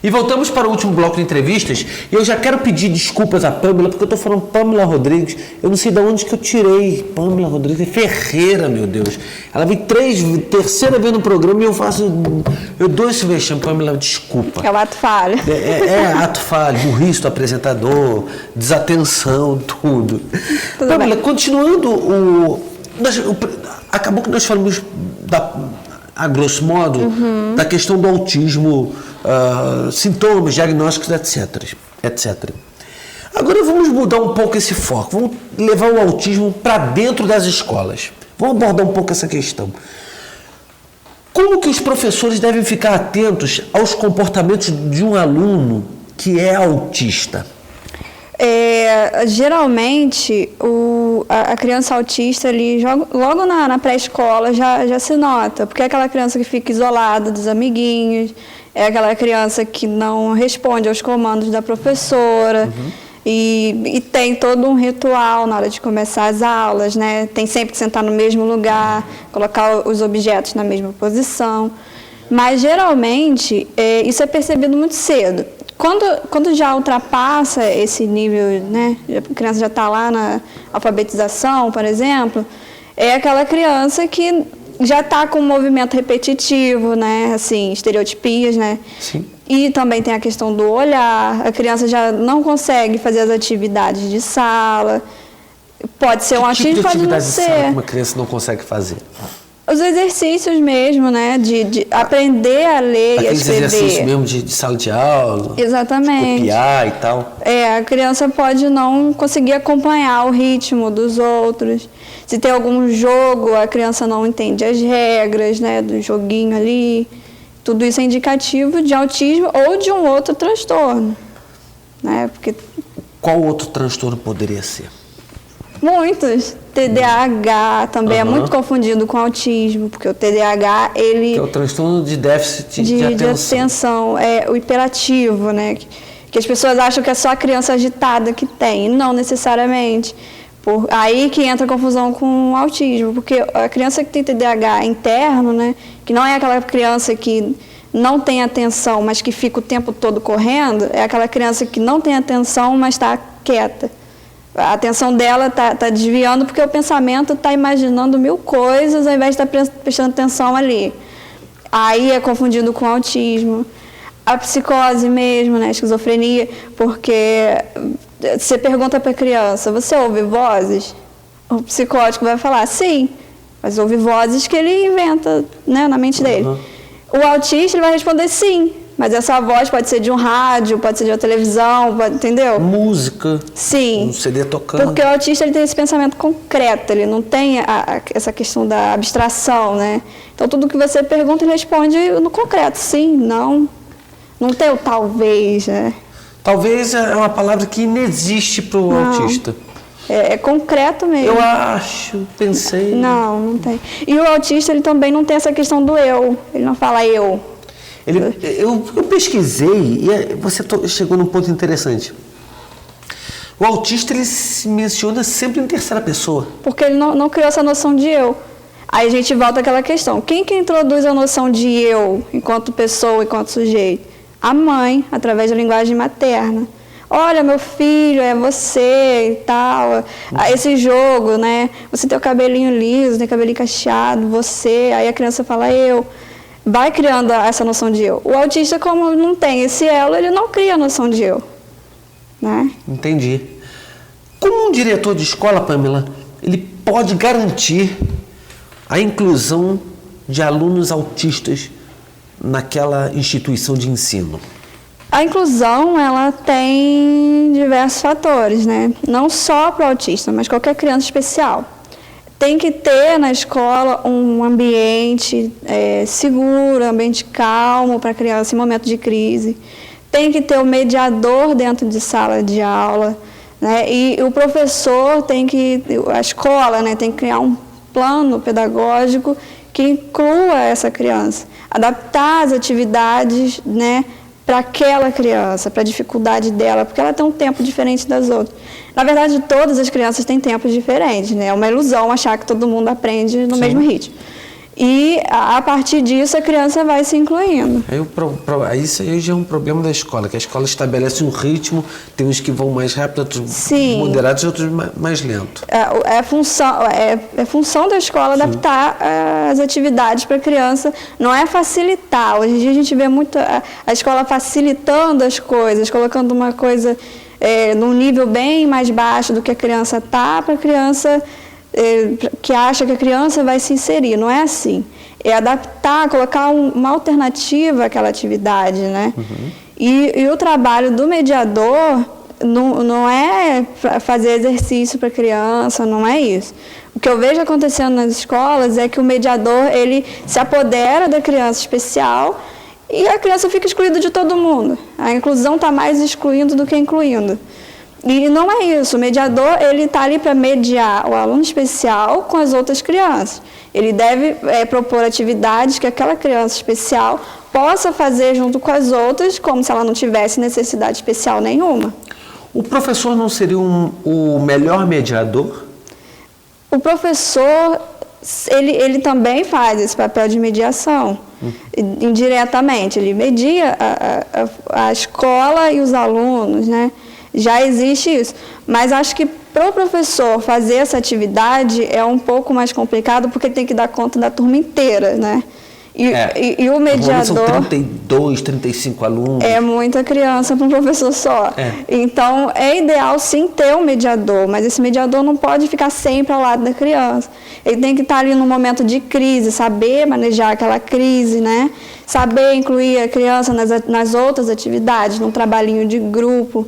E voltamos para o último bloco de entrevistas, e eu já quero pedir desculpas à Pamela, porque eu estou falando Pamela Rodrigues, eu não sei de onde que eu tirei Pamela Rodrigues, é Ferreira, meu Deus. Ela vem terceira vez no programa e eu dou esse vexame, Pamela, desculpa. É o ato falho. Ato falho, burrice do apresentador, desatenção, tudo. Pamela, continuando acabou que nós falamos a grosso modo, da questão do autismo, sintomas, diagnósticos, etc. Agora vamos mudar um pouco esse foco, vamos levar o autismo para dentro das escolas. Vamos abordar um pouco essa questão. Como que os professores devem ficar atentos aos comportamentos de um aluno que é autista? Geralmente, a criança autista, ali, logo na pré-escola, já se nota, porque é aquela criança que fica isolada dos amiguinhos, é aquela criança que não responde aos comandos da professora, e tem todo um ritual na hora de começar as aulas, né? Tem sempre que sentar no mesmo lugar, colocar os objetos na mesma posição, mas geralmente isso é percebido muito cedo. Quando já ultrapassa esse nível, né, a criança já está lá na alfabetização, por exemplo, é aquela criança que já está com um movimento repetitivo, né, assim, estereotipias, né? Sim. E também tem a questão do olhar, a criança já não consegue fazer as atividades de sala, pode ser um autismo, pode não ser. Que tipo de atividade de sala que uma criança não consegue fazer? Os exercícios mesmo, né? De aprender a ler e a escrever. Aqueles exercícios mesmo de sala de aula. Exatamente. De copiar e tal. A criança pode não conseguir acompanhar o ritmo dos outros. Se tem algum jogo, a criança não entende as regras, né? Do joguinho ali. Tudo isso é indicativo de autismo ou de um outro transtorno, né? Porque... Qual outro transtorno poderia ser? Muitos. TDAH também é muito confundido com autismo, porque o TDAH, ele... Que é o transtorno de déficit de atenção. É o hiperativo, né? Que as pessoas acham que é só a criança agitada que tem. Não necessariamente. Aí que entra a confusão com o autismo, porque a criança que tem TDAH interno, né? Que não é aquela criança que não tem atenção, mas que fica o tempo todo correndo, é aquela criança que não tem atenção, mas está quieta. A atenção dela está desviando porque o pensamento está imaginando mil coisas ao invés de estar prestando atenção ali. Aí é confundido com autismo. A psicose mesmo, né, a esquizofrenia, porque você pergunta para a criança, você ouve vozes? O psicótico vai falar, sim, mas ouve vozes que ele inventa, né, na mente dele. O autista ele vai responder sim. Mas essa voz pode ser de um rádio, pode ser de uma televisão, entendeu? Música. Sim. Um CD tocando. Porque o autista ele tem esse pensamento concreto, ele não tem essa questão da abstração, né? Então, tudo que você pergunta, ele responde no concreto. Sim, não. Não tem o talvez, né? Talvez é uma palavra que inexiste para o autista. É concreto mesmo. Eu acho, pensei. Não tem. E o autista, ele também não tem essa questão do eu. Ele não fala eu. Eu pesquisei e você chegou num ponto interessante. O autista, ele se menciona sempre em terceira pessoa. Porque ele não criou essa noção de eu. Aí a gente volta àquela questão. Quem que introduz a noção de eu enquanto pessoa, enquanto sujeito? A mãe, através da linguagem materna. Olha, meu filho, é você e tal. Esse jogo, né? Você tem o cabelinho liso, tem o cabelinho cacheado, você. Aí a criança fala eu. Vai criando essa noção de eu. O autista, como não tem esse elo, ele não cria a noção de eu. Né? Entendi. Como um diretor de escola, Pamela, ele pode garantir a inclusão de alunos autistas naquela instituição de ensino? A inclusão, ela tem diversos fatores, né? Não só para o autista, mas qualquer criança especial. Tem que ter na escola um ambiente seguro, um ambiente calmo para a criança em momento de crise. Tem que ter um mediador dentro de sala de aula, né? E o professor a escola, né, tem que criar um plano pedagógico que inclua essa criança. Adaptar as atividades, né, para aquela criança, para a dificuldade dela, porque ela tem um tempo diferente das outras. Na verdade, todas as crianças têm tempos diferentes, né? É uma ilusão achar que todo mundo aprende no mesmo ritmo. E a partir disso a criança vai se incluindo. Aí isso aí já é um problema da escola, que a escola estabelece um ritmo, tem uns que vão mais rápido, outros moderados e outros mais lento. O professor não seria o melhor mediador? O professor, ele também faz esse papel de mediação, indiretamente. Ele media a escola e os alunos, né? Já existe isso. Mas acho que para o professor fazer essa atividade é um pouco mais complicado, porque tem que dar conta da turma inteira, né? E o mediador... São 32, 35 alunos. É muita criança para um professor só. Então, é ideal sim ter um mediador, mas esse mediador não pode ficar sempre ao lado da criança. Ele tem que estar ali no momento de crise, saber manejar aquela crise, né? Saber incluir a criança nas outras atividades, num trabalhinho de grupo.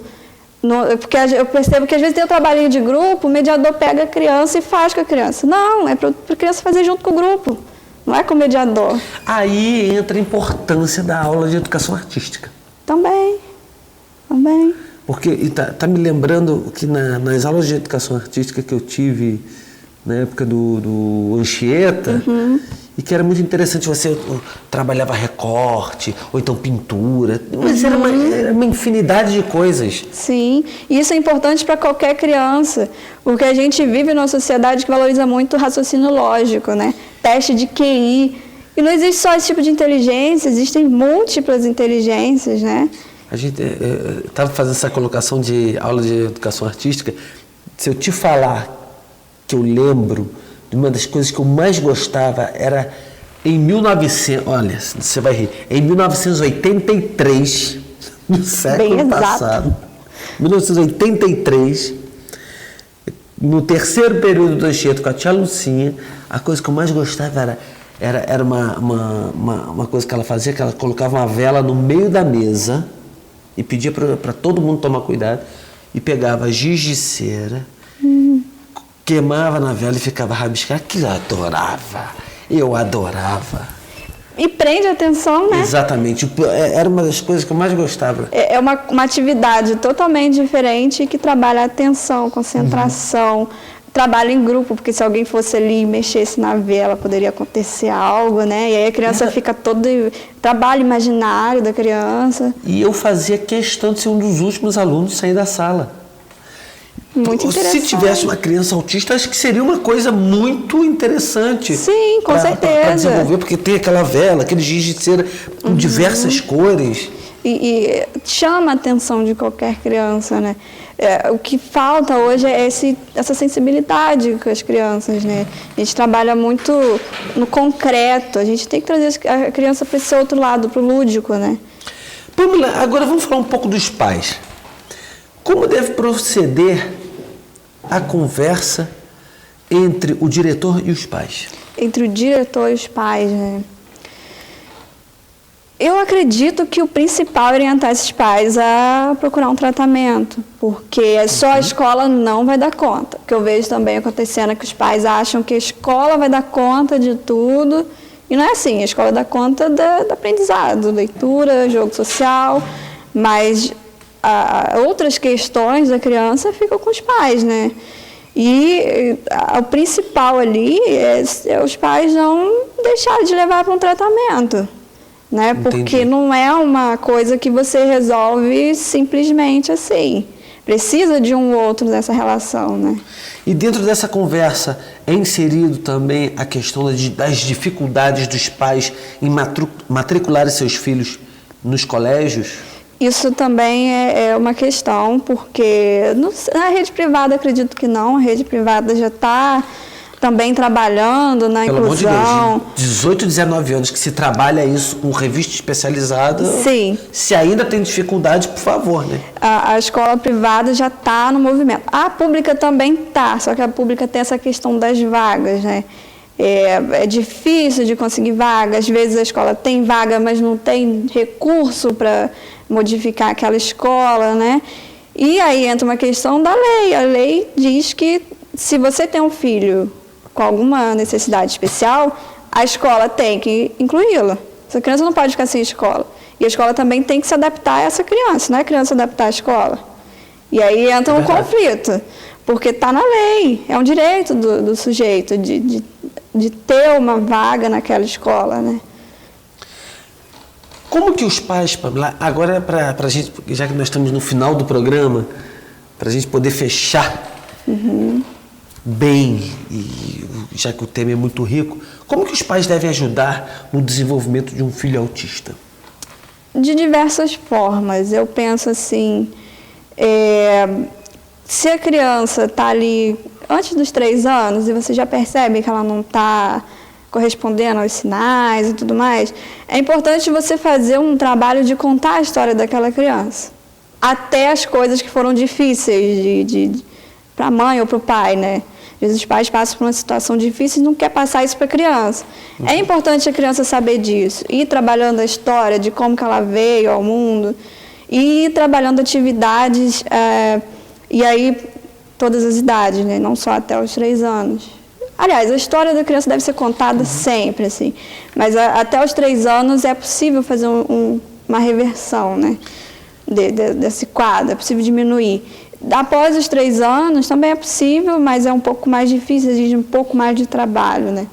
Porque eu percebo que às vezes tem o trabalhinho de grupo, o mediador pega a criança e faz com a criança. Não, é para a criança fazer junto com o grupo. Não é com o mediador. Aí entra a importância da aula de educação artística. Também. Porque tá me lembrando que nas aulas de educação artística que eu tive na época do Anchieta, e que era muito interessante, você trabalhava recorte, ou então pintura, mas era uma infinidade de coisas. Sim, e isso é importante para qualquer criança, porque a gente vive numa sociedade que valoriza muito o raciocínio lógico, né? Teste de QI, e não existe só esse tipo de inteligência, existem múltiplas inteligências, né? A gente estava fazendo essa colocação de aula de educação artística, se eu te falar que eu lembro de uma das coisas que eu mais gostava era em 1900, olha, você vai rir, em 1983, no século passado, 1983, no terceiro período do Anchieta com a tia Lucinha, a coisa que eu mais gostava era uma coisa que ela fazia, que ela colocava uma vela no meio da mesa e pedia para todo mundo tomar cuidado, e pegava giz de cera, queimava na vela e ficava rabiscando, que eu adorava. E prende a atenção, né? Exatamente, era uma das coisas que eu mais gostava. É uma atividade totalmente diferente que trabalha a atenção, concentração, trabalho em grupo, porque se alguém fosse ali e mexesse na vela, poderia acontecer algo, né? E aí a criança fica todo... Trabalho imaginário da criança. E eu fazia questão de ser um dos últimos alunos a sair da sala. Muito interessante. Se tivesse uma criança autista, acho que seria uma coisa muito interessante. Sim, com certeza. Para desenvolver, porque tem aquela vela, aquele giz de cera com diversas cores. E chama a atenção de qualquer criança, né? O que falta hoje é essa sensibilidade com as crianças, né? A gente trabalha muito no concreto, a gente tem que trazer a criança para esse outro lado, para o lúdico, né? Pamela, agora vamos falar um pouco dos pais. Como deve proceder a conversa entre o diretor e os pais? Entre o diretor e os pais, né? Eu acredito que o principal é orientar esses pais a procurar um tratamento, porque só a escola não vai dar conta. O que eu vejo também acontecendo é que os pais acham que a escola vai dar conta de tudo, e não é assim, a escola dá conta do aprendizado, leitura, jogo social, mas outras questões da criança ficam com os pais, né? E o principal ali é os pais não deixarem de levar para um tratamento, né? Porque não é uma coisa que você resolve simplesmente assim. Precisa de um outro nessa relação, né? E dentro dessa conversa é inserido também a questão das dificuldades dos pais em matricularem seus filhos nos colégios? Isso também é uma questão, porque na rede privada acredito que não, a rede privada já está também trabalhando na inclusão. Pelo amor de Deus, 18, 19 anos que se trabalha isso com revista especializada. Sim. Se ainda tem dificuldade, por favor, né? A escola privada já está no movimento. A pública também está, só que a pública tem essa questão das vagas, né? É difícil de conseguir vaga, às vezes a escola tem vaga, mas não tem recurso para modificar aquela escola, né? E aí entra uma questão da lei. A lei diz que se você tem um filho com alguma necessidade especial, a escola tem que incluí-la. Essa criança não pode ficar sem escola. E a escola também tem que se adaptar a essa criança, não é a criança se adaptar à escola. E aí entra um conflito, porque está na lei, é um direito do sujeito de ter uma vaga naquela escola, né? Como que os pais, Pamela, agora para a gente, já que nós estamos no final do programa, para a gente poder fechar bem, e já que o tema é muito rico, como que os pais devem ajudar no desenvolvimento de um filho autista? De diversas formas. Eu penso assim, se a criança está ali antes dos 3 anos e você já percebe que ela não está correspondendo aos sinais e tudo mais, é importante você fazer um trabalho de contar a história daquela criança. Até as coisas que foram difíceis para a mãe ou para o pai, né? Às vezes os pais passam por uma situação difícil e não quer passar isso para a criança. É importante a criança saber disso, ir trabalhando a história de como que ela veio ao mundo, e ir trabalhando atividades, e aí todas as idades, né? Não só até os 3 anos. Aliás, a história da criança deve ser contada sempre, assim, mas até os 3 anos é possível fazer uma reversão, né? Desse quadro, é possível diminuir. Após os 3 anos também é possível, mas é um pouco mais difícil, exige um pouco mais de trabalho, né?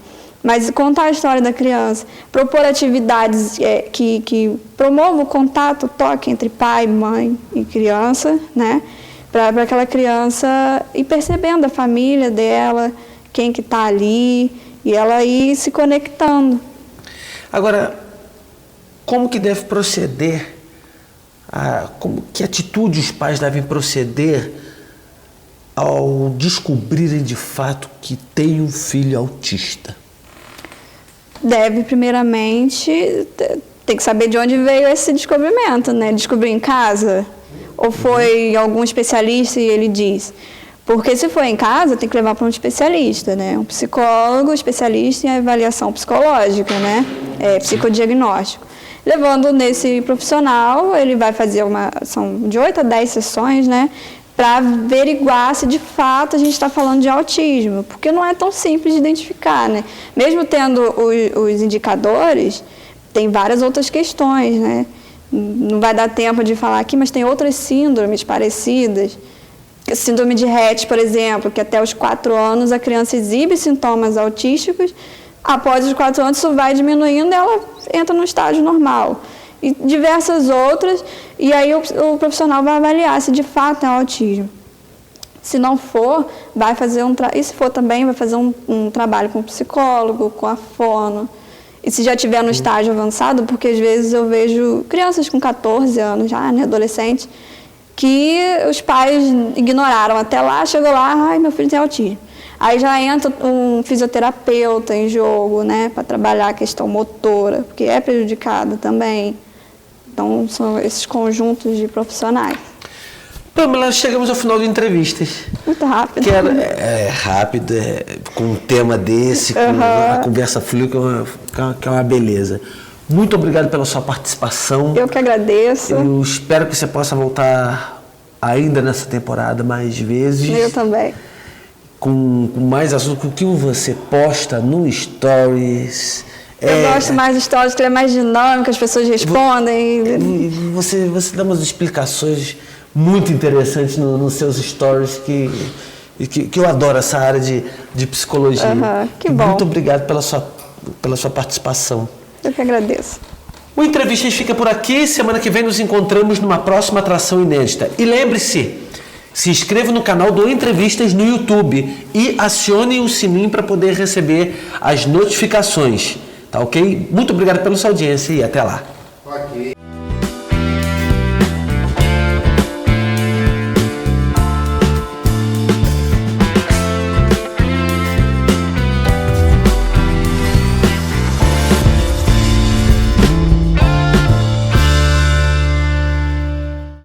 Mas contar a história da criança, propor atividades que promovam o contato, o toque entre pai, mãe e criança, né? Para aquela criança ir percebendo a família dela, quem que está ali, e ela ir se conectando. Agora, como que deve proceder? Que atitude os pais devem proceder ao descobrirem de fato que tem um filho autista? Deve, primeiramente, tem que saber de onde veio esse descobrimento, né? Descobriu em casa? Ou foi algum especialista e ele diz? Porque se for em casa, tem que levar para um especialista, né? Um psicólogo, especialista em avaliação psicológica, né? Psicodiagnóstico. Levando nesse profissional, ele vai fazer são de 8 a 10 sessões, né? Para averiguar se de fato a gente está falando de autismo, porque não é tão simples de identificar, né? Mesmo tendo os indicadores, tem várias outras questões, né? Não vai dar tempo de falar aqui, mas tem outras síndromes parecidas. Síndrome de Rett, por exemplo, que até os 4 anos a criança exibe sintomas autísticos, após os 4 anos isso vai diminuindo e ela entra no estágio normal. E diversas outras, e aí o profissional vai avaliar se de fato é autismo. Se não for, vai fazer e se for também, vai fazer um trabalho com o psicólogo, com a fono. E se já estiver no estágio avançado, porque às vezes eu vejo crianças com 14 anos já, né, adolescentes, que os pais ignoraram até lá, chegou lá, ai, meu filho tem autismo. Aí já entra um fisioterapeuta em jogo, né, para trabalhar a questão motora, porque é prejudicada também. Então, são esses conjuntos de profissionais. Pamela, chegamos ao final de entrevistas. Muito rápido. Rápido, com um tema desse, com a conversa flui, que é uma beleza. Muito obrigado pela sua participação. Eu que agradeço. Eu espero que você possa voltar ainda nessa temporada mais vezes. Eu também. Com mais assuntos, com o que você posta no Stories. Eu gosto mais de stories, que é mais dinâmico, as pessoas respondem. Você dá umas explicações muito interessantes nos seus stories que eu adoro essa área de psicologia. Que bom. Muito obrigado pela sua participação. Eu que agradeço. O Entrevistas fica por aqui. Semana que vem nos encontramos numa próxima atração inédita. E lembre-se, Se inscreva no canal do Entrevistas no YouTube e acione o sininho para poder receber as notificações. Tá ok? Muito obrigado pela sua audiência e até lá. Ok.